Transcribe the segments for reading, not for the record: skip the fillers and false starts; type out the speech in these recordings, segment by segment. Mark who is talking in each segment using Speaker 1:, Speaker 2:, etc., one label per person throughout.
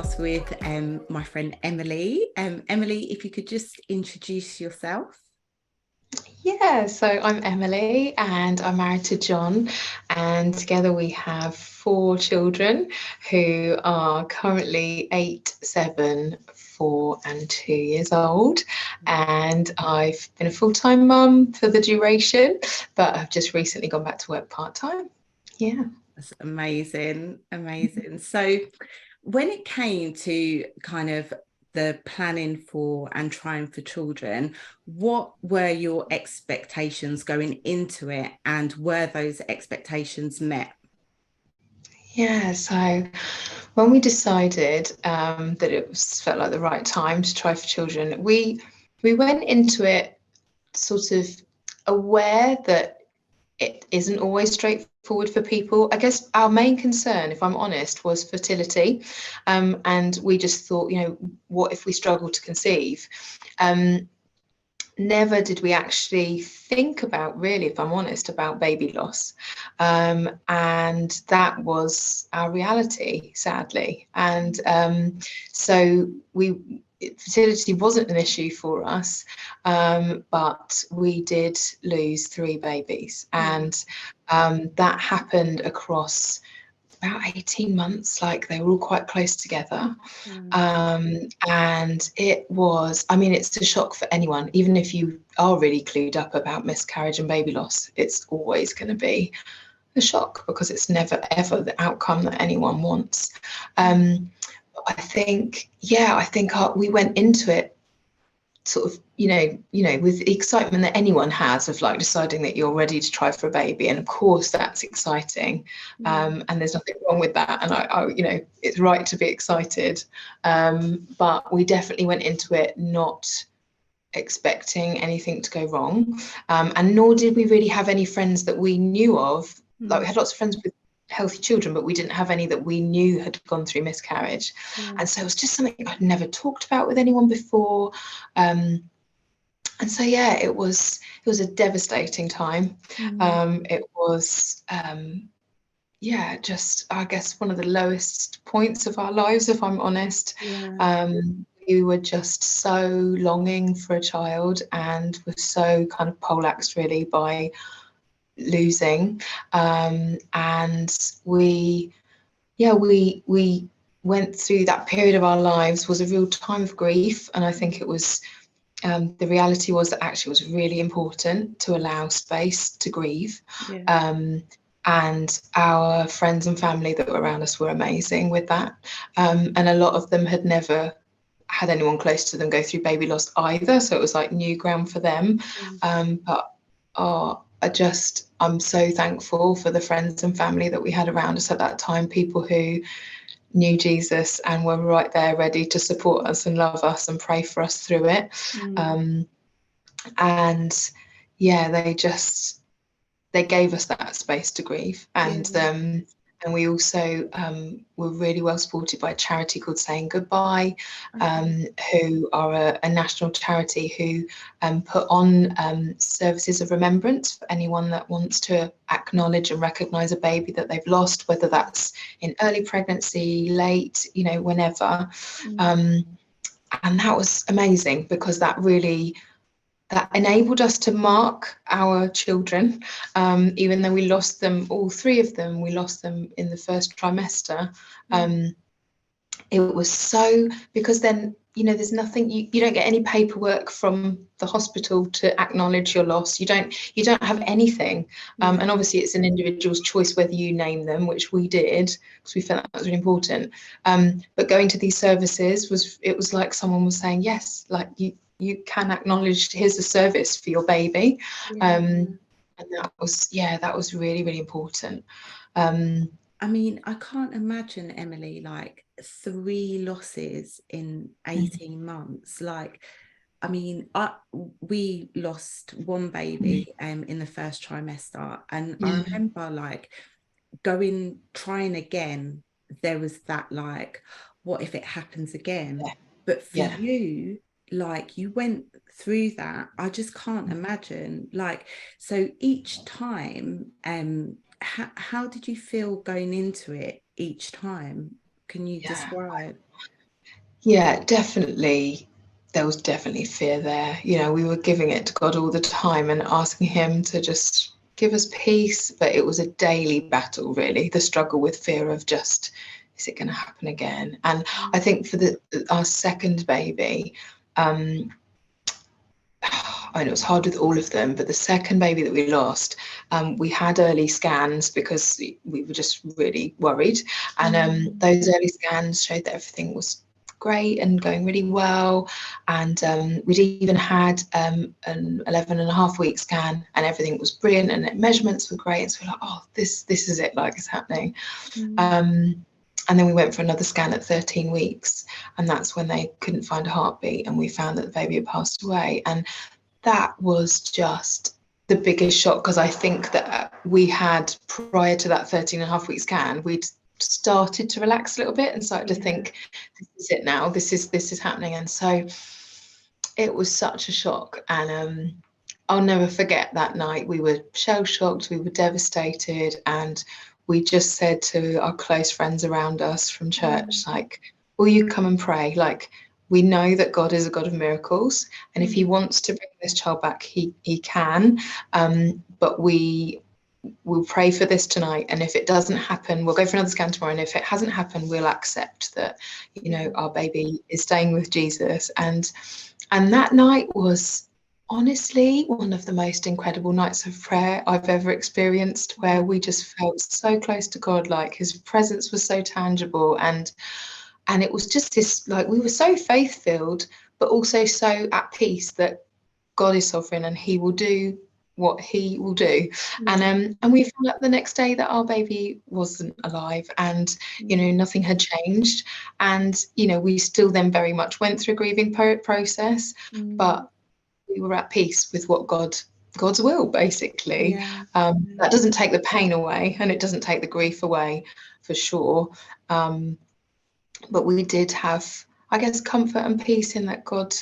Speaker 1: podcast with my friend Emily. Emily, if you could just introduce yourself.
Speaker 2: Yeah, so I'm Emily and I'm married to John, and together we have four children who are currently 8, 7, 4, and 2 years old. And I've been a full-time mum for the duration, but I've just recently gone back to work part-time. Yeah.
Speaker 1: That's amazing, amazing. So, when it came to kind of the planning for and trying for children, what were your expectations going into it, and were those expectations met?
Speaker 2: Yeah, so when we decided that felt like the right time to try for children, we went into it sort of aware that it isn't always straightforward for people. I guess our main concern, if I'm honest, was fertility. And we just thought, what if we struggle to conceive? Never did we actually think about, really, if I'm honest, about baby loss. And that was our reality, sadly. And so fertility wasn't an issue for us, but we did lose 3 babies. And that happened across about 18 months, like they were all quite close together. And it was, I mean, it's a shock for anyone, even if you are really clued up about miscarriage and baby loss, it's always going to be a shock because it's never ever the outcome that anyone wants. I think, we went into it sort of, with the excitement that anyone has of like deciding that you're ready to try for a baby. And of course that's exciting. And there's nothing wrong with that. And I it's right to be excited. But we definitely went into it not expecting anything to go wrong. And nor did we really have any friends that we knew of. Like we had lots of friends with healthy children, but we didn't have any that we knew had gone through miscarriage. And so it was just something I'd never talked about with anyone before. And so it was a devastating time. It was just, I guess, one of the lowest points of our lives, if I'm honest. We were just so longing for a child and were so kind of poleaxed really by losing. And we went through that period of our lives, was a real time of grief. And I think it was, the reality was that actually it was really important to allow space to grieve. And our friends and family that were around us were amazing with that. And a lot of them had never had anyone close to them go through baby loss either. So it was like new ground for them. I'm so thankful for the friends and family that we had around us at that time, people who knew Jesus and were right there ready to support us and love us and pray for us through it. They gave us that space to grieve. And we also were really well supported by a charity called Saying Goodbye, who are a national charity who put on services of remembrance for anyone that wants to acknowledge and recognise a baby that they've lost, whether that's in early pregnancy, late, whenever. And that was amazing because that enabled us to mark our children, even though we lost them, all 3 of them, we lost them in the first trimester. It was so, because then, there's nothing, you don't get any paperwork from the hospital to acknowledge your loss. You don't have anything. And obviously it's an individual's choice whether you name them, which we did, because we felt that was really important. But going to these services was like someone was saying, yes, like you can acknowledge, here's a service for your baby. And that was really, really important.
Speaker 1: I mean, I can't imagine, Emily, like 3 losses in 18 months. Like, I mean, we lost 1 baby in the first trimester, and I remember like trying again. There was that like, what if it happens again? But for you, like you went through that. I just can't imagine. Like, so each time, how did you feel going into it each time? Can you describe?
Speaker 2: Yeah, definitely. There was definitely fear there. You know, we were giving it to God all the time and asking Him to just give us peace. But it was a daily battle, really, the struggle with fear of just, is it going to happen again? And I think for our second baby, I know it's hard with all of them, but the second baby that we lost, we had early scans because we were just really worried. And those early scans showed that everything was great and going really well. And we'd even had an 11.5 week scan and everything was brilliant and the measurements were great. And so we're like, oh, this is it, like it's happening. And then we went for another scan at 13 weeks, and that's when they couldn't find a heartbeat, and we found that the baby had passed away. And that was just the biggest shock, because I think that we had, prior to that 13.5 week scan, we'd started to relax a little bit and started to think, this is it now, this is happening. And so it was such a shock. And I'll never forget that night. We were shell shocked, we were devastated, and we just said to our close friends around us from church, like, will you come and pray? Like, we know that God is a God of miracles, and if He wants to bring this child back, He can. But we'll pray for this tonight, and if it doesn't happen, we'll go for another scan tomorrow. And if it hasn't happened, we'll accept that, you know, our baby is staying with Jesus. And that night was honestly one of the most incredible nights of prayer I've ever experienced, where we just felt so close to God, like His presence was so tangible. And it was just this, like, we were so faith-filled, but also so at peace that God is sovereign and He will do what He will do. And we found out the next day that our baby wasn't alive, and you know, nothing had changed. And you know, we still then very much went through a grieving process, but we were at peace with what God's will, basically. That doesn't take the pain away, and it doesn't take the grief away, for sure. But we did have, I guess, comfort and peace in that God,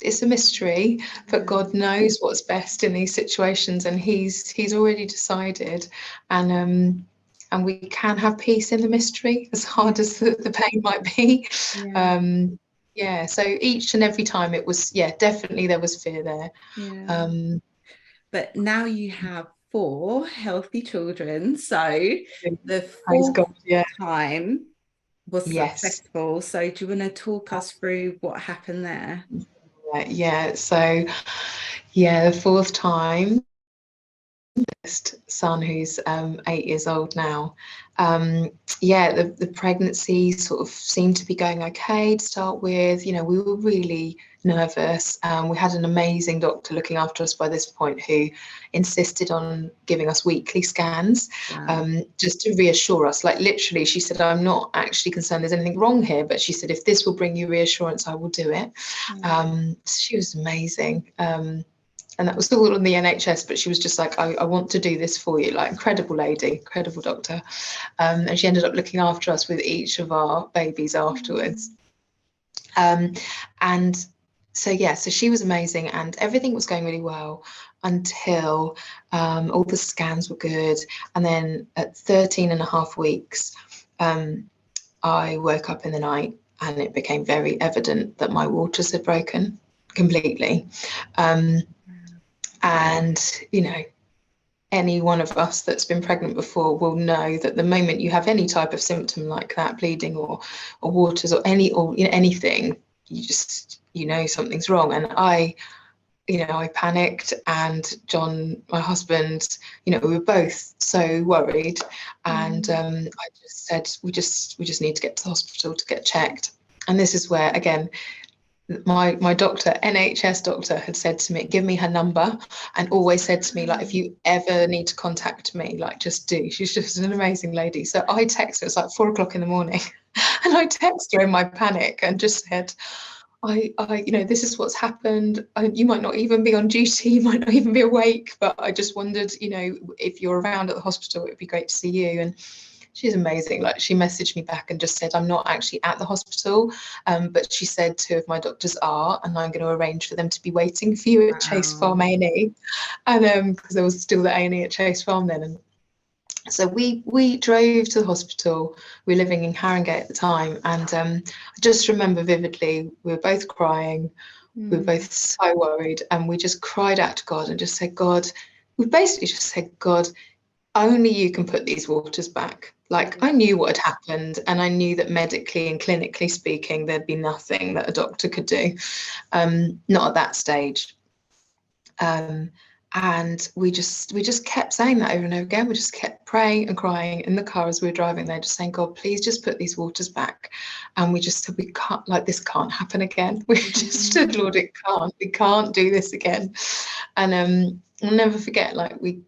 Speaker 2: it's a mystery, but God knows what's best in these situations, and He's already decided. And we can have peace in the mystery, as hard as the pain might be. So each and every time it was, definitely there was fear there.
Speaker 1: But now you have 4 healthy children, so the
Speaker 2: Praise
Speaker 1: 4th
Speaker 2: God,
Speaker 1: time was
Speaker 2: yes.
Speaker 1: successful. So do you want to talk us through what happened there?
Speaker 2: So the 4th time, son, who's 8 years old now. The pregnancy sort of seemed to be going okay to start with. You know, we were really nervous. We had an amazing doctor looking after us by this point, who insisted on giving us weekly scans. Just to reassure us. Like, literally, she said, I'm not actually concerned there's anything wrong here, but she said, if this will bring you reassurance, I will do it. She was amazing. And that was still on the NHS, but she was just like, I want to do this for you. Like, incredible lady, incredible doctor. And she ended up looking after us with each of our babies afterwards. And so she was amazing, and everything was going really well until all the scans were good. And then at 13.5 weeks, I woke up in the night and it became very evident that my waters had broken completely. And, you know, any one of us that's been pregnant before will know that the moment you have any type of symptom like that, bleeding or waters or anything, you know something's wrong. And I panicked, and John, my husband, we were both so worried. And I just said, we just need to get to the hospital to get checked. And this is where, again, my doctor, NHS doctor, had said to me, give me her number, and always said to me, like, if you ever need to contact me, like, just do. She's just an amazing lady. So I texted her, it's like 4 o'clock in the morning, and I texted her in my panic and just said, I this is what's happened. You might not even be on duty, you might not even be awake, but I just wondered, if you're around at the hospital, it'd be great to see you. And she's amazing. Like, she messaged me back and just said, I'm not actually at the hospital, but she said 2 of my doctors are, and I'm going to arrange for them to be waiting for you at Chase Farm A&E. And because there was still the A&E at Chase Farm then. So we drove to the hospital. We were living in Harringay at the time, and I just remember vividly, we were both crying. We were both so worried, and we just cried out to God and just said, God, we basically just said, God, only you can put these waters back. Like, I knew what had happened, and I knew that medically and clinically speaking, there'd be nothing that a doctor could do, not at that stage. And we just kept saying that over and over again. We just kept praying and crying in the car as we were driving there, just saying, God, please just put these waters back. And we just said, we can't, like, this can't happen again. We just said, Lord, we can't do this again. And I'll never forget, like, we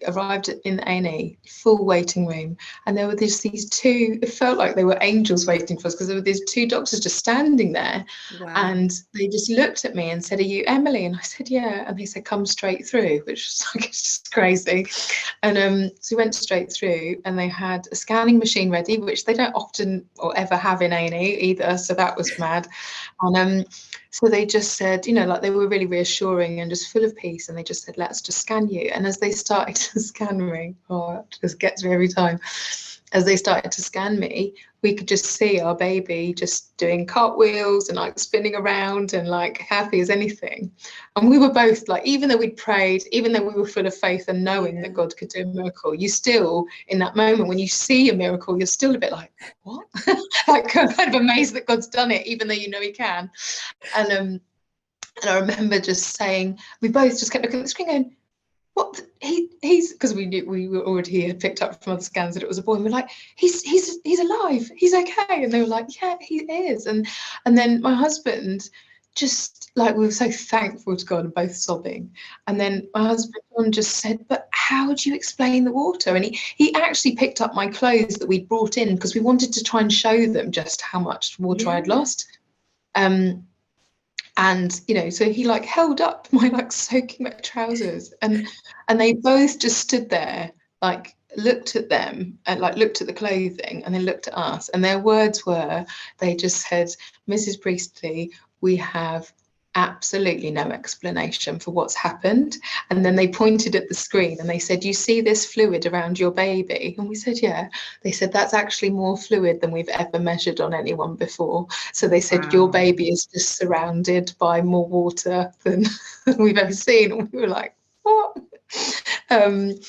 Speaker 2: arrived in the A&E, full waiting room, and there were these two, it felt like they were angels waiting for us, because there were these two doctors just standing there.
Speaker 1: Wow.
Speaker 2: And they just looked at me and said, are you Emily? And I said, yeah. And they said, come straight through, which was like, it's just crazy. And so we went straight through, and they had a scanning machine ready, which they don't often or ever have in A&E either, so that was mad. And so they just said, you know, like, they were really reassuring and just full of peace, and they just said, let's just scan you. And as they started to scan me, oh, it just gets me every time. As they started to scan me, we could just see our baby just doing cartwheels and like spinning around and like happy as anything. And we were both like, even though we'd prayed, even though we were full of faith and knowing that God could do a miracle, you still, in that moment when you see a miracle, you're still a bit like, what? Like, kind of amazed that God's done it, even though you know he can. And I remember just saying, we both just kept looking at the screen going, what, he's, because we knew, we were already had picked up from other scans that it was a boy, and we're like, he's alive, he's okay. And they were like, yeah, he is. And then my husband, just like, we were so thankful to God and both sobbing. And then my husband John just said, but how do you explain the water? And he actually picked up my clothes that we'd brought in, because we wanted to try and show them just how much water I'd lost. And you know, so he like held up my like soaking wet trousers, and they both just stood there, like, looked at them and like looked at the clothing, and then looked at us, and their words were, they just said, Mrs. Priestley, we have absolutely no explanation for what's happened. And then they pointed at the screen and they said, you see this fluid around your baby? And we said, yeah. They said, that's actually more fluid than we've ever measured on anyone before. So they said, your baby is just surrounded by more water than we've ever seen. And we were like, what? And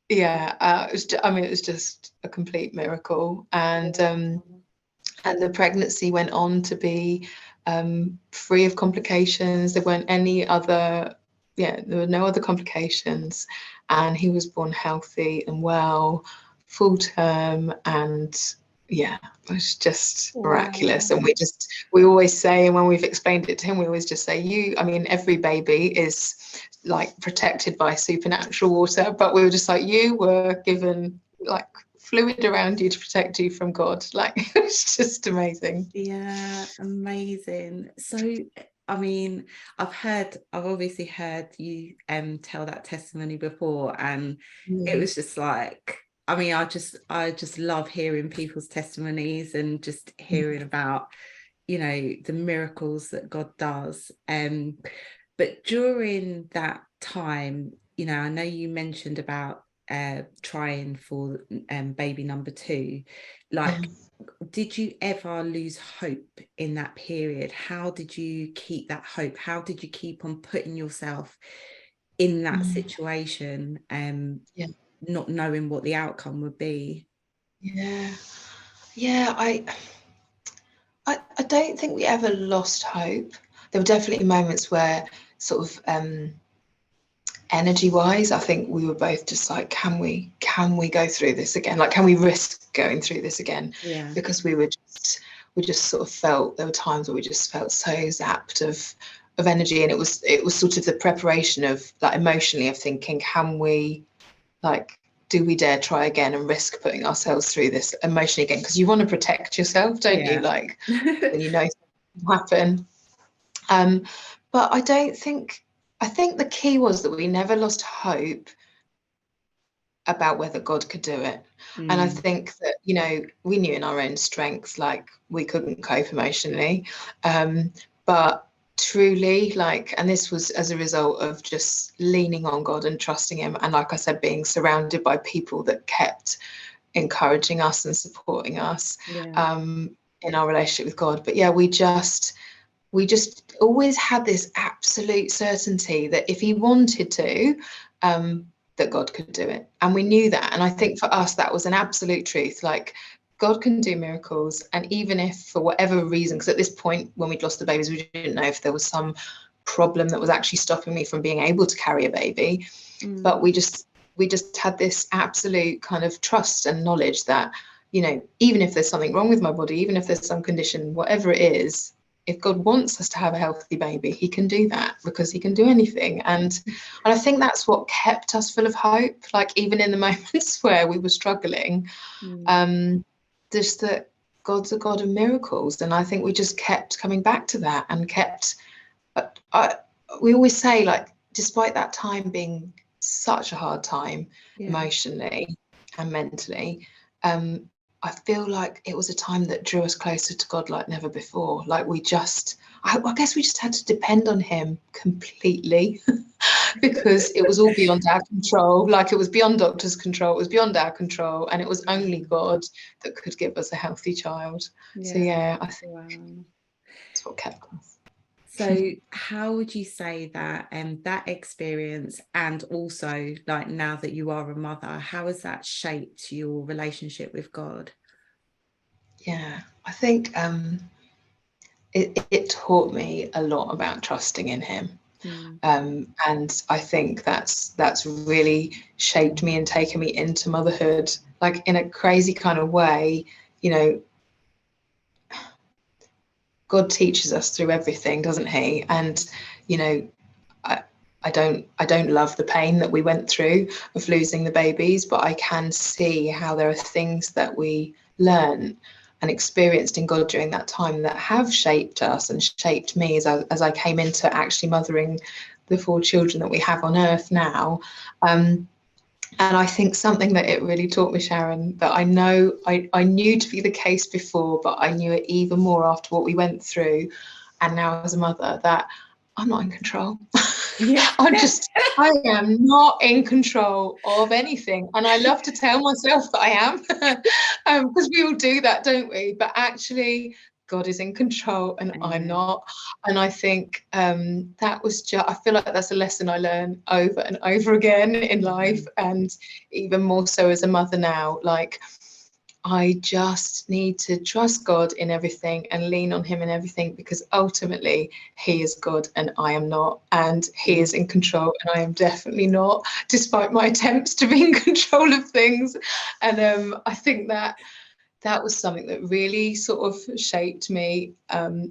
Speaker 2: yeah, it was just a complete miracle. And the pregnancy went on to be free of complications. There weren't any other, there were no other complications, and he was born healthy and well, full term, and yeah, it was just miraculous. And we always say, and when we've explained it to him, we always just say, every baby is like protected by supernatural water, but we were just like, you were given like fluid around you to protect you from God. Like, it's just amazing.
Speaker 1: Yeah, amazing. So I've obviously heard you tell that testimony before, and it was just like, I just love hearing people's testimonies and just hearing about, the miracles that God does. But during that time, I know you mentioned about trying for baby number 2. Like, did you ever lose hope in that period? How did you keep that hope? How did you keep on putting yourself in that situation, not knowing what the outcome would be?
Speaker 2: I don't think we ever lost hope. There were definitely moments where sort of energy wise, I think we were both just like, can we go through this again? Like, can we risk going through this again?
Speaker 1: Yeah.
Speaker 2: Because we just sort of felt, there were times where we just felt so zapped of energy, and it was sort of the preparation of, like, emotionally, of thinking, can we, like, do we dare try again and risk putting ourselves through this emotionally again? Because you want to protect yourself, don't you? Like, when you know something will happen. But I think the key was that we never lost hope about whether God could do it. And I think that, we knew in our own strength, like, we couldn't cope emotionally. But truly, like, and this was as a result of just leaning on God and trusting him, and like I said, being surrounded by people that kept encouraging us and supporting us in our relationship with God. But yeah, we just always had this absolute certainty that if he wanted to, that God could do it, and we knew that. And I think for us that was an absolute truth, like God can do miracles. And even if for whatever reason, because at this point when we'd lost the babies, we didn't know if there was some problem that was actually stopping me from being able to carry a baby. But we just had this absolute kind of trust and knowledge that, you know, even if there's something wrong with my body, even if there's some condition, whatever it is, if God wants us to have a healthy baby, he can do that, because he can do anything. And I think that's what kept us full of hope, like even in the moments where we were struggling, just that God's a God of miracles. And I think we just kept coming back to that and kept, we always say, like, despite that time being such a hard time emotionally and mentally, I feel like it was a time that drew us closer to God like never before. Like we just, I guess we just had to depend on him completely because it was all beyond our control. Like it was beyond doctor's control, it was beyond our control, and it was only God that could give us a healthy child. So yeah, I think that's what kept us.
Speaker 1: So how would you say that that experience, and also like now that you are a mother, how has that shaped your relationship with God?
Speaker 2: Yeah, I think it taught me a lot about trusting in him. And I think that's really shaped me and taken me into motherhood, like in a crazy kind of way. You know, God teaches us through everything, doesn't he? And you know, I don't love the pain that we went through of losing the babies, but I can see how there are things that we learn and experienced in God during that time that have shaped us and shaped me as I came into actually mothering the 4 children that we have on earth now. And I think something that it really taught me, Sharon, that I know I knew to be the case before, but I knew it even more after what we went through, and now as a mother, that I'm not in control.
Speaker 1: Yeah.
Speaker 2: I am not in control of anything. And I love to tell myself that I am, because we all do that, don't we? But actually, God is in control and I'm not. And I think that was just, I feel like that's a lesson I learn over and over again in life, and even more so as a mother now. Like, I just need to trust God in everything and lean on him in everything, because ultimately he is God and I am not, and he is in control and I am definitely not, despite my attempts to be in control of things. And I think that was something that really sort of shaped me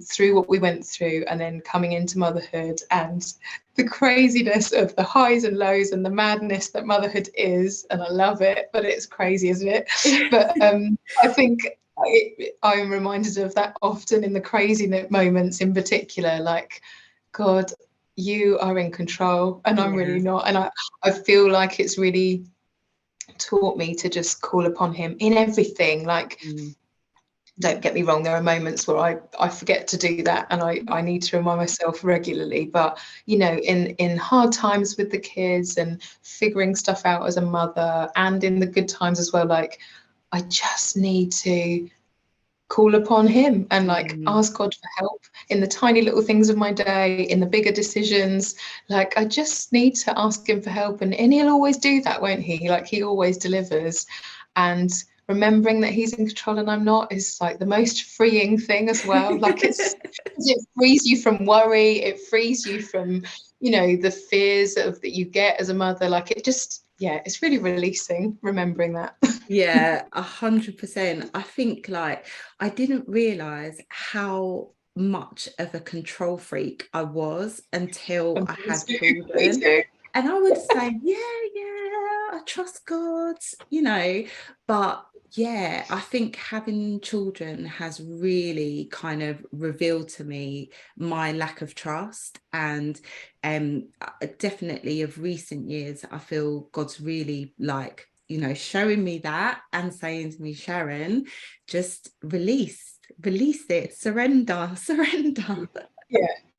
Speaker 2: through what we went through, and then coming into motherhood and the craziness of the highs and lows and the madness that motherhood is. And I love it, but it's crazy, isn't it? But I think I'm reminded of that often in the crazy moments in particular, like, God, you are in control and I'm really not. And I feel like it's really taught me to just call upon him in everything. Like, don't get me wrong, there are moments where I forget to do that, and I need to remind myself regularly. But you know, in hard times with the kids and figuring stuff out as a mother, and in the good times as well, like, I just need to call upon him and like ask God for help in the tiny little things of my day, in the bigger decisions. Like, I just need to ask him for help, and he'll always do that, won't he? Like, he always delivers. And remembering that he's in control and I'm not is like the most freeing thing as well. Like, it frees you from worry, it frees you from, you know, the fears that you get as a mother. Like, it just, yeah, it's really releasing remembering that.
Speaker 1: Yeah, 100%. I think like I didn't realize how much of a control freak I was until I had children. And I would say, I trust God, you know, but yeah, I think having children has really kind of revealed to me my lack of trust. And definitely of recent years, I feel God's really like, you know, showing me that and saying to me, Sharon, just release it, surrender.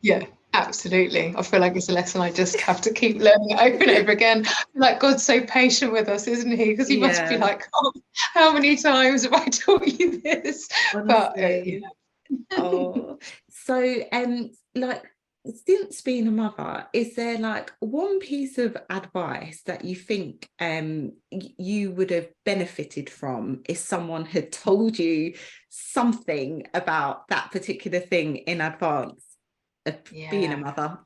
Speaker 2: Yeah, absolutely. I feel like it's a lesson I just have to keep learning it over and over again. Like, God's so patient with us, isn't he? Because he must be like, oh, how many times have I taught you this?
Speaker 1: Honestly. Oh, so like, since being a mother, is there like one piece of advice that you think you would have benefited from if someone had told you something about that particular thing in advance of being a
Speaker 2: Yeah.
Speaker 1: mother?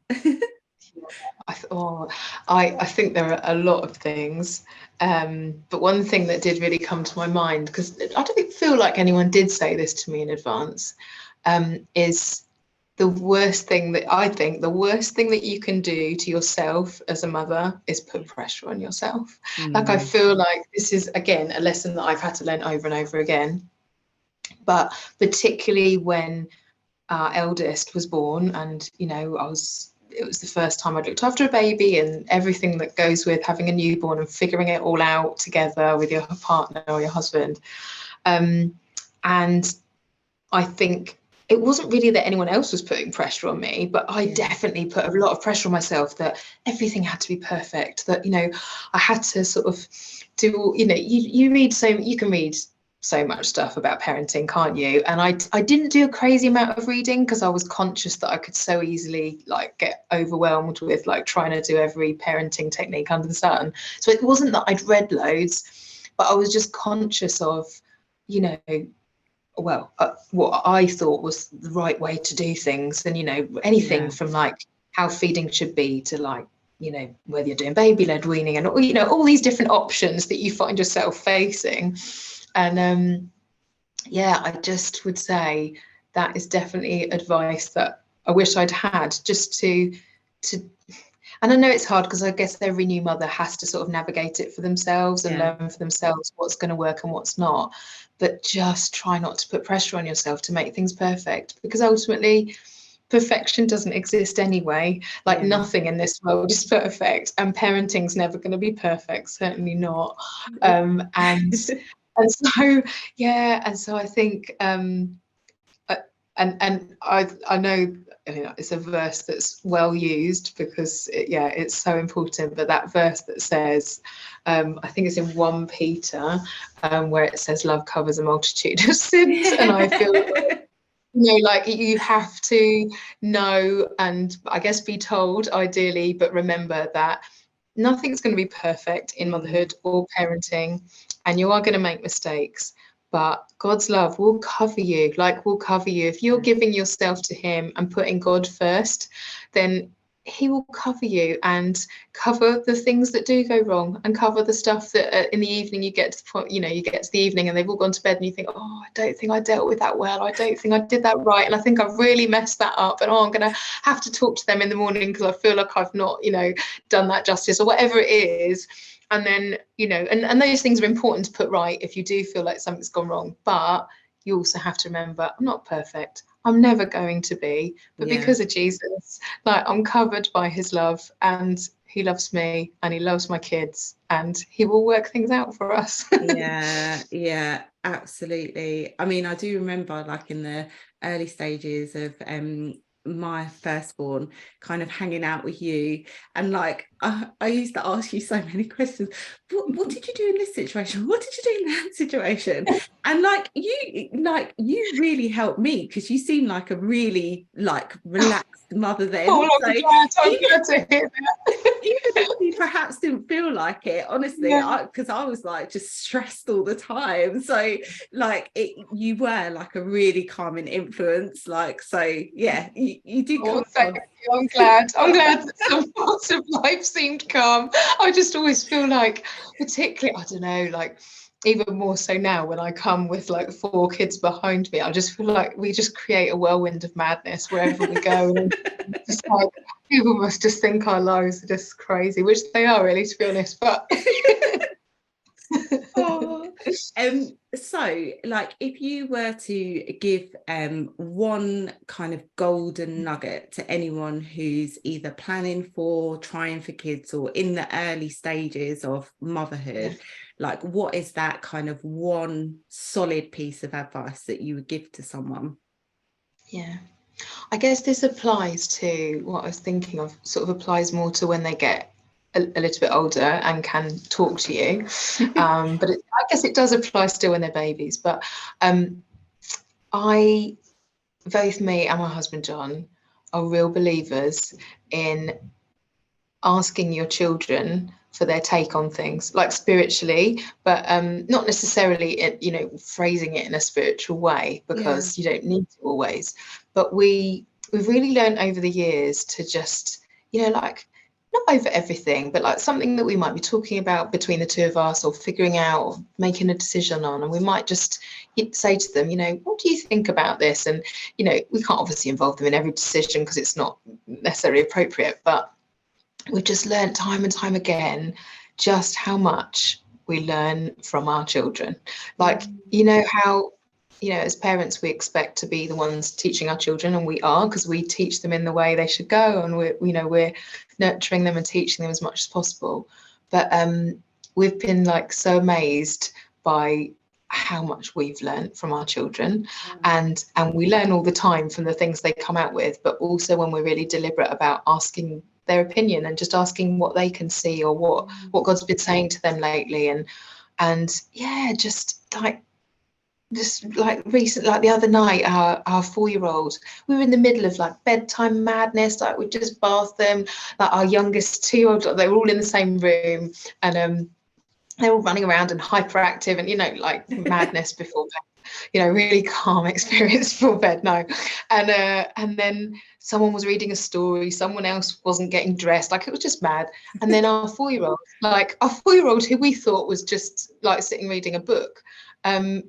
Speaker 2: I think there are a lot of things, but one thing that did really come to my mind, because I don't feel like anyone did say this to me in advance, is the worst thing that you can do to yourself as a mother is put pressure on yourself. Like, I feel like this is, again, a lesson that I've had to learn over and over again, but particularly when our eldest was born, and it was the first time I'd looked after a baby and everything that goes with having a newborn and figuring it all out together with your partner or your husband. And I think it wasn't really that anyone else was putting pressure on me, but I definitely put a lot of pressure on myself that everything had to be perfect, that, I had to sort of do, you can read so much stuff about parenting, can't you? And I didn't do a crazy amount of reading because I was conscious that I could so easily like get overwhelmed with like trying to do every parenting technique under the sun. So it wasn't that I'd read loads, but I was just conscious of, what I thought was the right way to do things. And, anything from like how feeding should be to like, whether you're doing baby-led weaning and, all these different options that you find yourself facing. And I just would say that is definitely advice that I wish I'd had, just to and I know it's hard because I guess every new mother has to sort of navigate it for themselves and learn for themselves what's going to work and what's not. But just try not to put pressure on yourself to make things perfect, because ultimately perfection doesn't exist anyway. Like, nothing in this world is perfect, and parenting's never going to be perfect, certainly not. And so I think and I know, it's a verse that's well used because it's so important, but that verse that says, I think it's in 1 Peter, where it says love covers a multitude of sins. And I feel like you have to know, and I guess be told ideally, but remember that nothing's going to be perfect in motherhood or parenting, and you are going to make mistakes, but God's love will cover you. If you're giving yourself to him and putting God first, then he will cover you and cover the things that do go wrong, and cover the stuff that in the evening you get to the point, you get to the evening and they've all gone to bed and you think, oh, I don't think I dealt with that well. I don't think I did that right. And I think I've really messed that up. And I'm going to have to talk to them in the morning because I feel like I've not, done that justice, or whatever it is. And then, and those things are important to put right if you do feel like something's gone wrong. But you also have to remember, I'm not perfect. I'm never going to be. But because of Jesus, like, I'm covered by his love, and he loves me and he loves my kids, and he will work things out for us.
Speaker 1: Yeah, absolutely. I mean, I do remember like in the early stages of my firstborn, kind of hanging out with you, and like I used to ask you so many questions. What did you do in this situation? What did you do in that situation? And you really helped me, because you seem like a really like relaxed mother then.
Speaker 2: Oh,
Speaker 1: So
Speaker 2: I'm glad to hear that.
Speaker 1: even if you perhaps didn't feel like it, honestly, because I was like just stressed all the time. So like you were like a really calming influence. Like, so you do come
Speaker 2: Thank
Speaker 1: across.
Speaker 2: you. I'm glad that some parts of life seemed calm. I just always feel like, particularly, I don't know, like even more so now when I come with like 4 kids behind me, I just feel like we just create a whirlwind of madness wherever we go. And just like, people must just think our lives are just crazy, which they are really, to be honest. But
Speaker 1: Oh, so like if you were to give one kind of golden nugget to anyone who's either planning for, trying for kids, or in the early stages of motherhood, like what is that kind of one solid piece of advice that you would give to someone?
Speaker 2: Yeah. I guess this applies to what I was thinking of, sort of applies more to when they get a little bit older and can talk to you. But I guess it does apply still when they're babies. But both me and my husband John are real believers in asking your children for their take on things, like spiritually, but not necessarily, phrasing it in a spiritual way, because you don't need to always. But we've really learned over the years to just, like, not over everything, but like something that we might be talking about between the two of us, or figuring out, or making a decision on, and we might just say to them, what do you think about this? And we can't obviously involve them in every decision because it's not necessarily appropriate, but we've just learned time and time again just how much we learn from our children. Like, how, as parents, we expect to be the ones teaching our children, and we are, because we teach them in the way they should go, and we're nurturing them and teaching them as much as possible. But we've been like so amazed by how much we've learned from our children, and we learn all the time from the things they come out with, but also when we're really deliberate about asking their opinion and just asking what they can see, or what God's been saying to them lately. And yeah, just like recent, like the other night, our 4-year-old, we were in the middle of like bedtime madness, like we just bathed them, like our youngest 2-year-old, they were all in the same room, and they're all running around and hyperactive, and like madness before bed, really calm experience before bed. No. And then someone was reading a story, someone else wasn't getting dressed, like it was just mad. And then our 4-year-old, who we thought was just like sitting reading a book,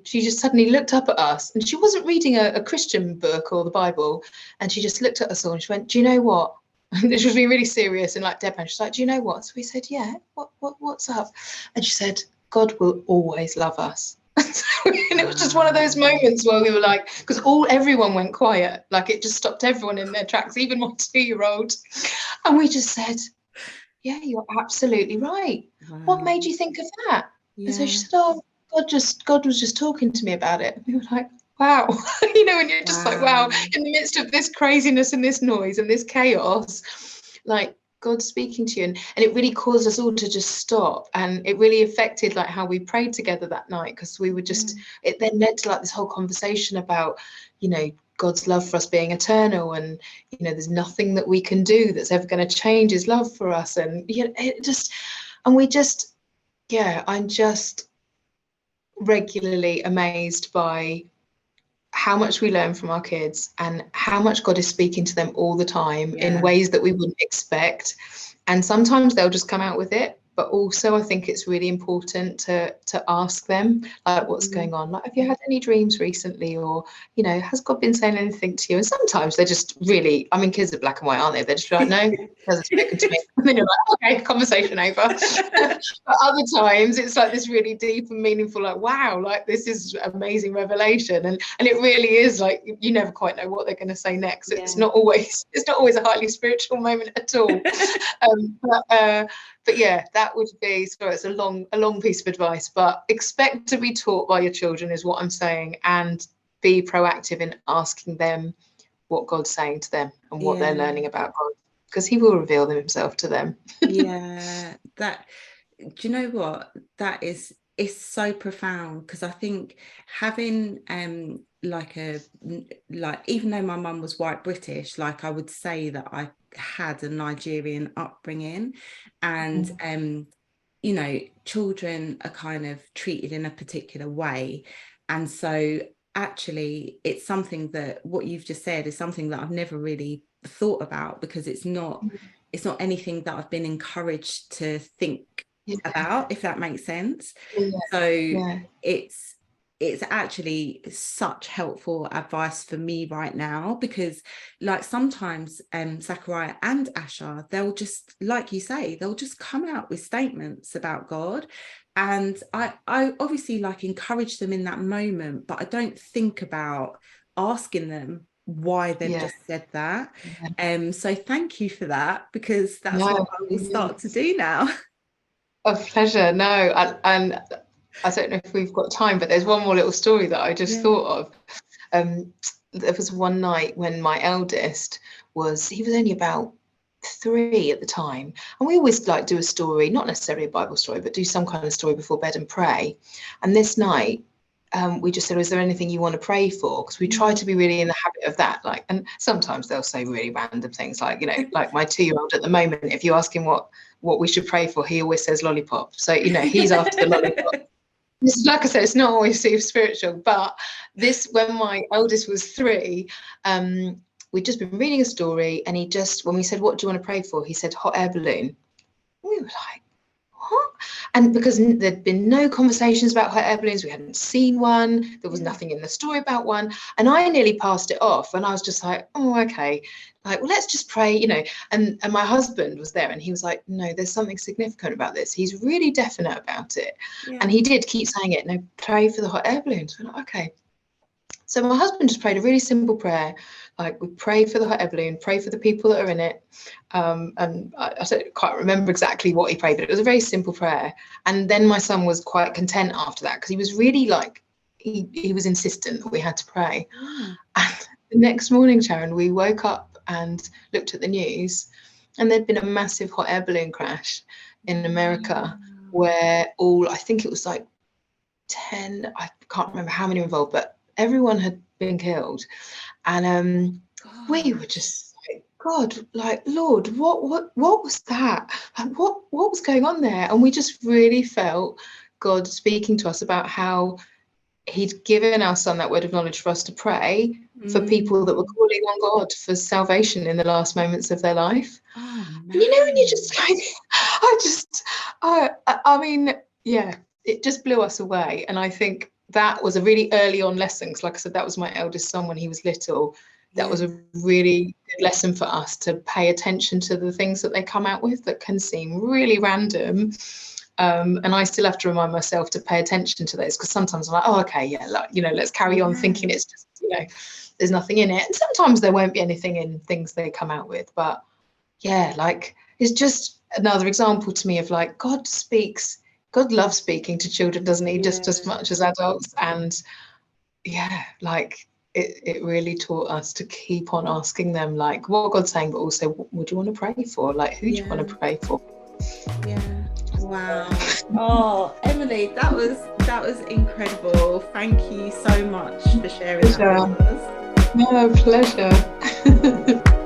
Speaker 2: she just suddenly looked up at us, and she wasn't reading a Christian book or the Bible, and she just looked at us all and she went, "Do you know what?" And she was being really serious and like deadpan. She's like, "Do you know what?" So we said, "Yeah, what's up?" And she said, "God will always love us." And it was just one of those moments where we were like, because everyone went quiet, like it just stopped everyone in their tracks, even my 2-year-old. And we just said, "Yeah, you're absolutely right. What made you think of that?" And so she said, "Oh, God was just talking to me about it." And we were like, wow. And you're just like, wow, in the midst of this craziness and this noise and this chaos, like God's speaking to you. And it really caused us all to just stop. And it really affected like how we prayed together that night, because we were just, it then led to like this whole conversation about, God's love for us being eternal, and there's nothing that we can do that's ever going to change his love for us. And I'm just regularly amazed by how much we learn from our kids, and how much God is speaking to them all the time in ways that we wouldn't expect. And sometimes they'll just come out with it, but also I think it's really important to ask them, like, what's going on? Like, have you had any dreams recently? Or, has God been saying anything to you? And sometimes they're just really, I mean, kids are black and white, aren't they? They're just like, no, he hasn't spoken to me. And then you're like, okay, conversation over. But other times it's like this really deep and meaningful, like, wow, like this is amazing revelation. And it really is like, you never quite know what they're going to say next. It's not always a highly spiritual moment at all. But yeah, that would be, sorry, it's a long piece of advice, but expect to be taught by your children is what I'm saying, and be proactive in asking them what God's saying to them and what they're learning about God, because he will reveal himself to them.
Speaker 1: That, do you know what, that is, it's so profound, because I think having like even though my mum was white British, like I would say that I had a Nigerian upbringing, and children are kind of treated in a particular way, and so actually it's something that what you've just said is something that I've never really thought about, because it's not anything that I've been encouraged to think about, if that makes sense. It's actually such helpful advice for me right now, because like sometimes Zachariah and Asha, they'll just, like you say, they'll just come out with statements about God, and I obviously like encourage them in that moment, but I don't think about asking them why they've just said that. So thank you for that, because that's what I will start to do now.
Speaker 2: A pleasure. No, and I don't know if we've got time, but there's one more little story that I just thought of. there was one night when my eldest he was only about 3 at the time, and we always like do a story, not necessarily a Bible story, but do some kind of story before bed and pray. And this night we just said, is there anything you want to pray for? Because we try to be really in the habit of that. Like, and sometimes they'll say really random things, like, you know, like my 2-year-old at the moment, if you ask him what we should pray for, he always says lollipop. So, you know, he's after the lollipop. Like I said, it's not always super spiritual, but this, when my eldest was 3, we'd just been reading a story, and when we said, what do you want to pray for? He said, hot air balloon. We were like, what? And because there'd been no conversations about hot air balloons, we hadn't seen one, there was nothing in the story about one, and I nearly passed it off, and I was just like, oh, okay, like, well, let's just pray, you know. And my husband was there, and he was like, no, there's something significant about this. He's really definite about it. And he did keep saying it, no, pray for the hot air balloons. We're like, okay. So my husband just prayed a really simple prayer, like, we pray for the hot air balloon, pray for the people that are in it. And I don't quite remember exactly what he prayed, but it was a very simple prayer. And then my son was quite content after that, because he was really like, he was insistent that we had to pray. And the next morning, Sharon, we woke up and looked at the news, and there'd been a massive hot air balloon crash in America, where I think it was like 10, I can't remember how many were involved, but everyone had been killed. And we were just like, God, like, Lord, what was that? Like, what was going on there? And we just really felt God speaking to us about how he'd given our son that word of knowledge for us to pray for people that were calling on God for salvation in the last moments of their life. And you know, and you're just like, I mean, yeah, it just blew us away. And I think that was a really early on lesson, because like I said, that was my eldest son when he was little. That was a really good lesson for us, to pay attention to the things that they come out with that can seem really random. And I still have to remind myself to pay attention to those, because sometimes I'm like, oh, okay, yeah, like, you know, let's carry on thinking it's just, you know, there's nothing in it. And sometimes there won't be anything in things they come out with. But yeah, like, it's just another example to me of like, God loves speaking to children, doesn't he? Just as much as adults. And yeah, like, it really taught us to keep on asking them, like, what God's saying, but also, what do you want to pray for? Like, who do you want to pray for?
Speaker 1: Yeah. Wow. Oh, Emily, that was incredible. Thank you so much for sharing that with us.
Speaker 2: No, pleasure.